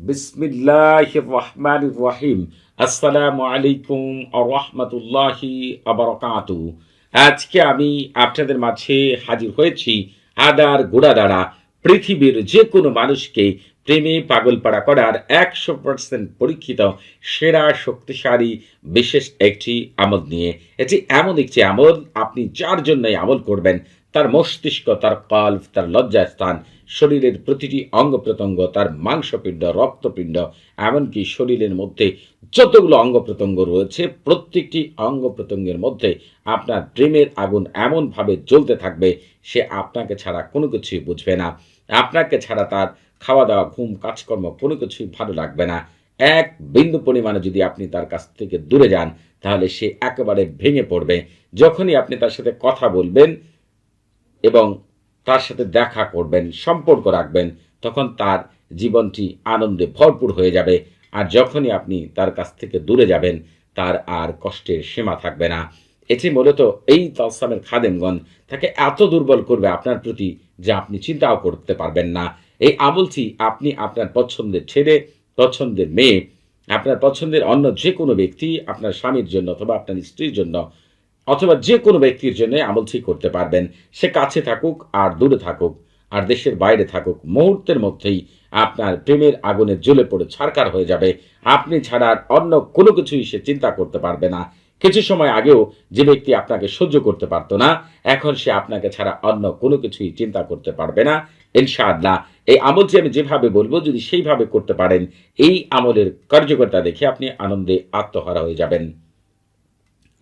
বিসমিল্লাহির রহমানির রহিম। আসসালামু আলাইকুম ওয়া রাহমাতুল্লাহি ওয়া বারাকাতুহু। আজকে আমি আপনাদের মাঝে হাজির হয়েছি আদার গোড়া দ্বারা পৃথিবীর যে কোনো মানুষকে প্রেমে পাগলপাড়া করার 100% পরীক্ষিত সেরা শক্তিশালী বিশেষ একটি আমল নিয়ে। এটি এমন একটি আমল, আপনি যার জন্যই আমল করবেন তার মস্তিষ্ক, তার কল্ব, তার লজ্জাস্থান, শরীরের প্রতিটি অঙ্গ প্রত্যঙ্গ, তার মাংসপিণ্ড, রক্তপিণ্ড, এমনকি শরীরের মধ্যে যতগুলো অঙ্গ প্রত্যঙ্গ রয়েছে প্রত্যেকটি অঙ্গ প্রত্যঙ্গের মধ্যে আপনার প্রেমের আগুন এমনভাবে জ্বলতে থাকবে, সে আপনাকে ছাড়া কোনো কিছুই বুঝবে না। আপনাকে ছাড়া তার খাওয়া দাওয়া, ঘুম, কাজকর্ম কোনো কিছুই ভালো লাগবে না। এক বিন্দু পরিমাণে যদি আপনি তার কাছ থেকে দূরে যান তাহলে সে একেবারে ভেঙে পড়বে। যখনই আপনি তার সাথে কথা বলবেন এবং তার সাথে দেখা করবেন, সম্পর্ক রাখবেন, তখন তার জীবনটি আনন্দে ভরপুর হয়ে যাবে। আর যখনই আপনি তার কাছ থেকে দূরে যাবেন তার আর কষ্টের সীমা থাকবে না। এটি মূলত এই তালসামের খাদেমগণ তাকে এত দুর্বল করবে আপনার প্রতি যে আপনি চিন্তাও করতে পারবেন না। এই আমলটি আপনি আপনার পছন্দের ছেলে, পছন্দের মেয়ে, আপনার পছন্দের অন্য যে কোনো ব্যক্তি, আপনার স্বামীর জন্য অথবা আপনার স্ত্রীর জন্য অথবা যে কোনো ব্যক্তির জন্য আমলটি করতে পারবেন। সে কাছে থাকুক আর দূরে থাকুক আর দেশের বাইরে থাকুক, মুহূর্তের মধ্যেই আপনার প্রেমের আগুনে জ্বলে পড়ে ছারখার হয়ে যাবে। আপনি ছাড়া আর অন্য কোনো কিছুই সে চিন্তা করতে পারবে না। কিছু সময় আগেও যে ব্যক্তি আপনাকে সহ্য করতে পারতো না, এখন সে আপনাকে ছাড়া অন্য কোনো কিছুই চিন্তা করতে পারবে না ইনশাআল্লাহ। এই আমলটি আমি যেভাবে বলবো যদি সেইভাবে করতে পারেন, এই আমলের কার্যকরিতা দেখে আপনি আনন্দে আত্মহারা হয়ে যাবেন।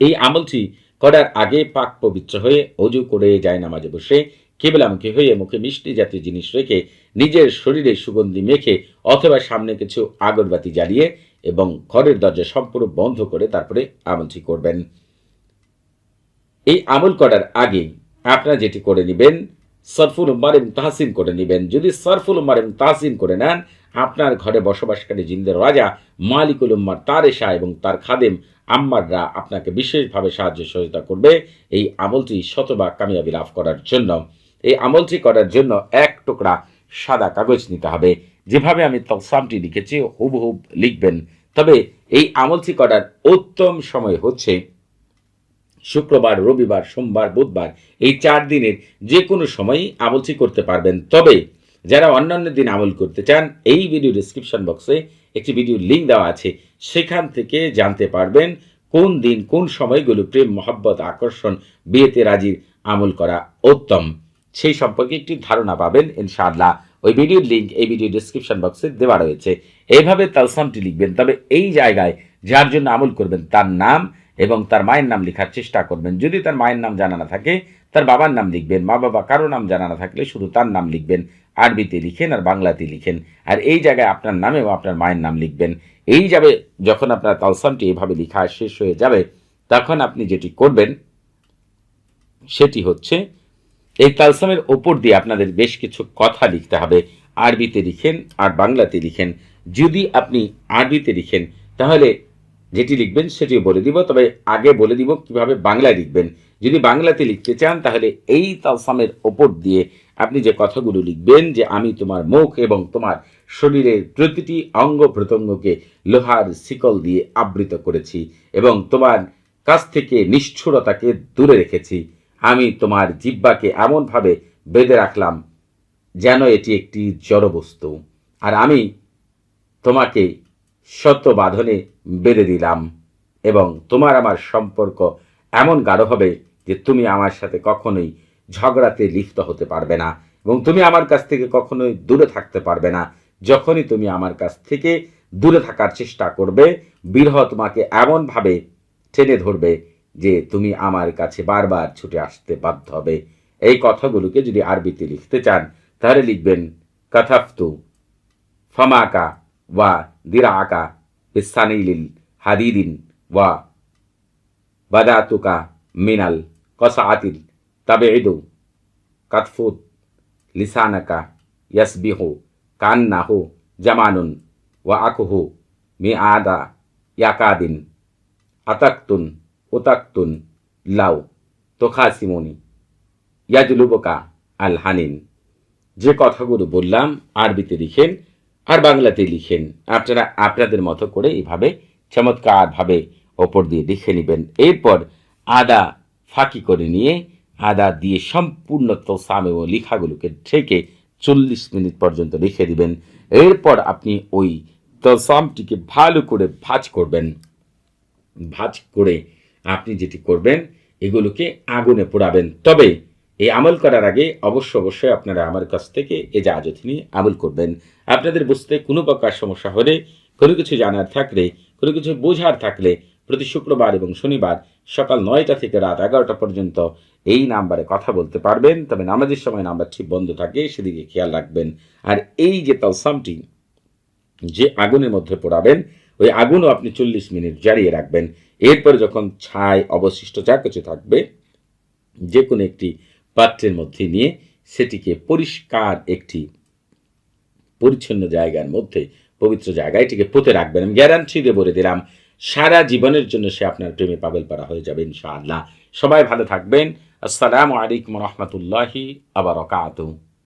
এই আমলটি করার আগে পাক পবিত্র হয়ে অজু করে জায়নামাজে বসে কিবলামুখী হয়ে মুখে মিষ্টি জাতীয় জিনিস রেখে নিজের শরীরে সুগন্ধি মেখে অথবা সামনে কিছু আগরবাতি জ্বালিয়ে এবং ঘরের দরজা সম্পূর্ণ বন্ধ করে তারপরে আমলটি করবেন। এই আমল করার আগে আপনারা যেটি করে নেবেন, সরফুল উম্মার এবং তাহসিন করে নেবেন। যদি সরফুল উম্মার এবং তাহসিন করে নেন, আপনার ঘরে বসবাসকারী জিন্দের রাজা মালিকুল উম্মার তারেশা এবং তার খাদেম আম্মাররা আপনাকে বিশেষভাবে সাহায্য সহযোগিতা করবে এই আমলটি শতভাগ কামিয়াবি লাভ করার জন্য। এই আমলটি করার জন্য এক টুকরা সাদা কাগজ নিতে হবে। যেভাবে আমি তলসামটি লিখেছি হুবহুব লিখবেন। তবে এই আমলটি করার উত্তম সময় হচ্ছে শুক্রবার, রবিবার, সোমবার, বুধবার, এই 4 দিনের যে কোনো সময়ই আমলটি করতে পারবেন। তবে যারা অন্যান্য দিন আমল করতে চান, এই ভিডিও ডেসক্রিপশন বক্সে একটি ভিডিও লিঙ্ক দেওয়া আছে, সেখান থেকে জানতে পারবেন কোন দিন কোন সময়গুলো প্রেম, মহব্বত, আকর্ষণ, বিয়েতে রাজির আমল করা উত্তম, সেই সম্পর্কে একটি ধারণা পাবেন ইনশাআল্লাহ। ওই ভিডিওর লিঙ্ক এই ভিডিও ডেসক্রিপশন বক্সে দেওয়া রয়েছে। এইভাবে তালসামটি লিখবেন। তবে এই জায়গায় যার জন্য আমল করবেন তার নাম এবং তার মায়ের নাম লেখার চেষ্টা করবেন। যদি তার মায়ের নাম জানা না থাকে তার বাবার নাম লিখবেন। মা বাবা কারো নাম জানা না থাকলে শুধু তার নাম লিখবেন। আরবিতে লিখেন আর বাংলাতে লিখেন। আর এই জায়গায় আপনার নাম এবং আপনার মায়ের নাম লিখবেন। এই যাবে যখন আপনার তালসামটি এভাবে লেখা শেষ হয়ে যাবে, তখন আপনি যেটি করবেন সেটি হচ্ছে এই তালসামের ওপর দিয়ে আপনাদের বেশ কিছু কথা লিখতে হবে। আরবিতে লিখেন আর বাংলাতে লিখেন। যদি আপনি আরবিতে লিখেন তাহলে যেটি লিখবেন সেটিও বলে দিব, তবে আগে বলে দিব কিভাবে বাংলায় লিখবেন। যদি বাংলাতে লিখতে চান তাহলে এই তালসামের ওপর দিয়ে আপনি যে কথাগুলো লিখবেন যে আমি তোমার মুখ এবং তোমার শরীরের প্রতিটি অঙ্গ প্রত্যঙ্গকে লোহার শিকল দিয়ে আবৃত করেছি এবং তোমার কাছ থেকে নিষ্ঠুরতাকে দূরে রেখেছি। আমি তোমার জিহ্বাকে এমনভাবে বেঁধে রাখলাম যেন এটি একটি জড়বস্তু, আর আমি তোমাকে শত বাঁধনে বেঁধে দিলাম এবং তোমার আমার সম্পর্ক এমন গাঢ় হবে যে তুমি আমার সাথে কখনোই ঝগড়াতে লিপ্ত হতে পারবে না এবং তুমি আমার কাছ থেকে কখনোই দূরে থাকতে পারবে না। যখনই তুমি আমার কাছ থেকে দূরে থাকার চেষ্টা করবে, বিরহ তোমাকে এমনভাবে টেনে ধরবে যে তুমি আমার কাছে বারবার ছুটে আসতে বাধ্য হবে। এই কথাগুলোকে যদি আরবিতে লিখতে চান তাহলে লিখবেন কাথাফতু ফামাকা ওয়া দিরাআকা বিসানিলিল হাদিদিন ওয়া বাদাতুকা মিনাল কসাআতিল তাবিদু কাতফুত লিসানাকা ইয়াসবিহু কান্নাহু জামানুন ওয়া আকুহু মিআদা ইয়াকাদিন আতাক্তুন ওতাক্তুন লাউ তোখাসিমনি ইয়াজলুবকা আল হানিন। যে কথাগুলো বললাম আরবিতে লিখেন আর বাংলাতেই লিখেন। আপনারা আপনাদের মতো করে এইভাবে চমৎকারভাবে ওপর দিয়ে লিখে নেবেন। এরপর আদা ফাঁকি করে নিয়ে আদা দিয়ে সম্পূর্ণ তোসাম এবং লিখাগুলোকে ঢেকে 40 মিনিট পর্যন্ত রেখে দিবেন। এরপর আপনি ওই তোসামটিকে ভালো করে ভাজ করবেন। ভাজ করে আপনি যেটি করবেন, এগুলোকে আগুনে পোড়াবেন। তবে এই আমল করার আগে অবশ্যই আপনারা আমার কাছ থেকে এজাজত নিয়ে আমল করবেন। আপনাদের বুঝতে কোনো প্রকার সমস্যা হলে, কোনো কিছু জানার থাকলে, কোনো কিছু বোঝার থাকলে প্রতি শুক্রবার এবং শনিবার সকাল 9টা থেকে রাত 11টা পর্যন্ত এই নাম্বারে কথা বলতে পারবেন। তবে নামাজের সময় নাম্বারটি বন্ধ থাকে, সেদিকে খেয়াল রাখবেন। আর এই যে তালসামটি যে আগুনের মধ্যে পোড়াবেন, ওই আগুনও আপনি 40 মিনিট জ্বালিয়ে রাখবেন। এরপর যখন ছাই অবশিষ্ট যা কিছু থাকবে, যে কোনো একটি পাত্রের মধ্যে নিয়ে সেটিকে পরিষ্কার একটি পরিচ্ছন্ন জায়গার মধ্যে, পবিত্র জায়গায় এটিকে পুঁতে রাখবেন। আমি গ্যারান্টি দিয়ে বলে দিলাম, সারা জীবনের জন্য সে আপনার প্রেমে পাগল পারা হয়ে যাবে ইনশাআল্লাহ। সবাই ভালো থাকবেন। আসসালামু আলাইকুম রহমতুল্লাহি আবার।